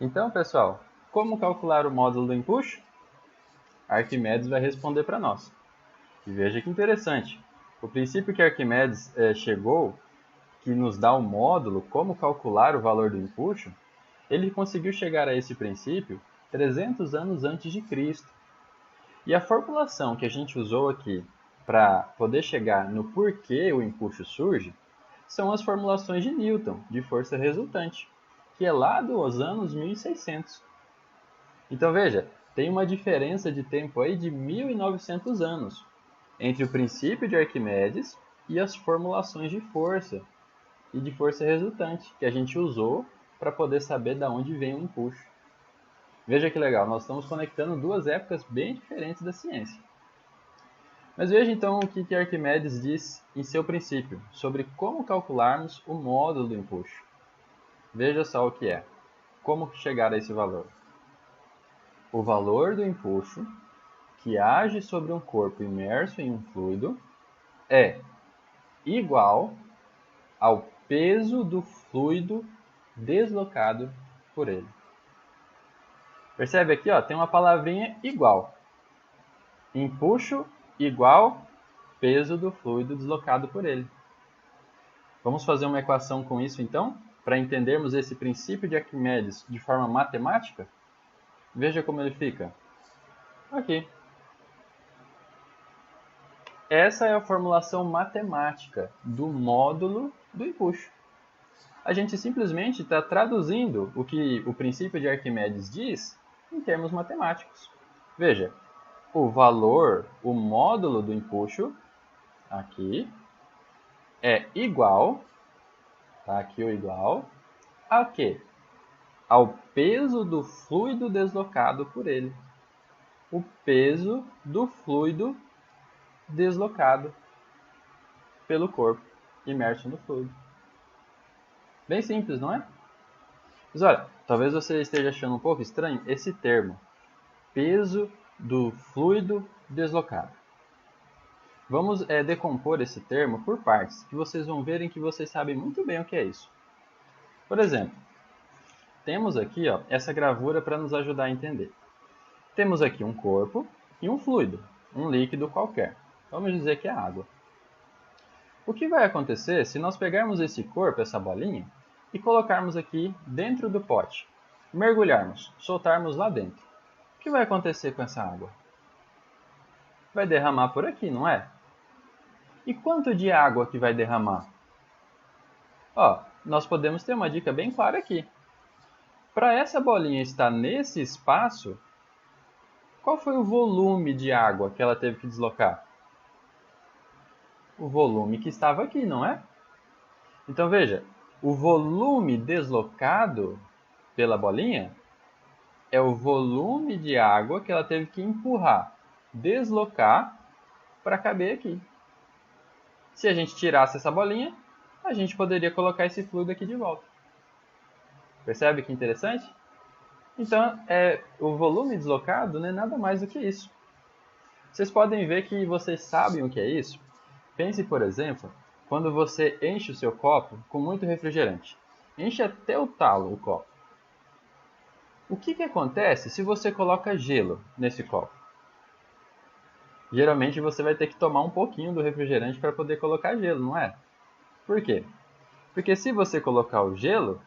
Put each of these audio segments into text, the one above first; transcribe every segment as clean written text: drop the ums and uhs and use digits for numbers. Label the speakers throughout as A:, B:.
A: Então, pessoal, como calcular o módulo do empuxo? Arquimedes vai responder para nós. E veja que interessante. O princípio que Arquimedes chegou, que nos dá o módulo, como calcular o valor do empuxo, ele conseguiu chegar a esse princípio 300 anos antes de Cristo. E a formulação que a gente usou aqui para poder chegar no porquê o empuxo surge, são as formulações de Newton, de força resultante, que é lá dos anos 1600. Então veja, tem uma diferença de tempo aí de 1900 anos entre o princípio de Arquimedes e as formulações de força e de força resultante que a gente usou para poder saber de onde vem o empuxo. Veja que legal, nós estamos conectando duas épocas bem diferentes da ciência. Mas veja então o que Arquimedes diz em seu princípio sobre como calcularmos o módulo do empuxo. Veja só o que é. Como chegar a esse valor? O valor do empuxo que age sobre um corpo imerso em um fluido é igual ao peso do fluido deslocado por ele. Percebe aqui, ó, tem uma palavrinha igual. Empuxo igual peso do fluido deslocado por ele. Vamos fazer uma equação com isso então, para entendermos esse princípio de Arquimedes de forma matemática? Veja como ele fica. Aqui. Essa é a formulação matemática do módulo do empuxo. A gente simplesmente está traduzindo o que o princípio de Arquimedes diz em termos matemáticos. Veja, o valor, o módulo do empuxo, aqui, é igual, tá aqui o igual, a quê? Ao peso do fluido deslocado por ele. O peso do fluido deslocado pelo corpo imerso no fluido. Bem simples, não é? Mas olha, talvez você esteja achando um pouco estranho esse termo, peso do fluido deslocado. Vamos decompor esse termo por partes, que vocês vão verem que vocês sabem muito bem o que é isso. Por exemplo, temos aqui essa gravura para nos ajudar a entender. Temos aqui um corpo e um fluido, um líquido qualquer. Vamos dizer que é água. O que vai acontecer se nós pegarmos esse corpo, essa bolinha, e colocarmos aqui dentro do pote? Mergulharmos, soltarmos lá dentro. O que vai acontecer com essa água? Vai derramar por aqui, não é? E quanto de água que vai derramar? Nós podemos ter uma dica bem clara aqui. Para essa bolinha estar nesse espaço, qual foi o volume de água que ela teve que deslocar? O volume que estava aqui, não é? Então veja, o volume deslocado pela bolinha é o volume de água que ela teve que empurrar, deslocar para caber aqui. Se a gente tirasse essa bolinha, a gente poderia colocar esse fluido aqui de volta. Percebe que interessante? Então, o volume deslocado não é nada mais do que isso. Vocês podem ver que vocês sabem o que é isso. Pense, por exemplo, quando você enche o seu copo com muito refrigerante. Enche até o talo o copo. O que acontece se você coloca gelo nesse copo? Geralmente você vai ter que tomar um pouquinho do refrigerante para poder colocar gelo, não é? Por quê? Porque se você colocar o gelo,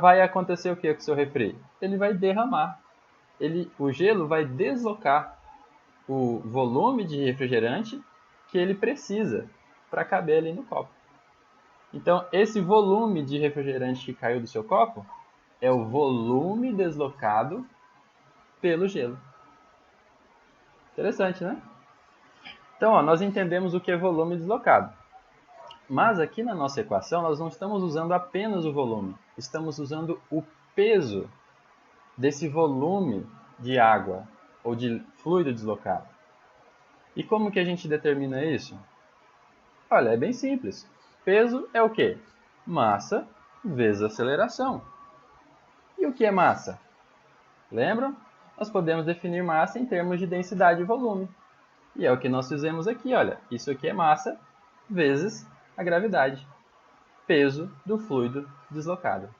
A: vai acontecer o que com o seu refri? Ele vai derramar. O gelo vai deslocar o volume de refrigerante que ele precisa para caber ali no copo. Então, esse volume de refrigerante que caiu do seu copo é o volume deslocado pelo gelo. Interessante, né? Então, nós entendemos o que é volume deslocado. Mas aqui na nossa equação, nós não estamos usando apenas o volume. Estamos usando o peso desse volume de água ou de fluido deslocado. E como que a gente determina isso? Olha, é bem simples. Peso é o quê? Massa vezes aceleração. E o que é massa? Lembram? Nós podemos definir massa em termos de densidade e volume. E é o que nós fizemos aqui, olha. Isso aqui é massa vezes a gravidade. Peso do fluido deslocado.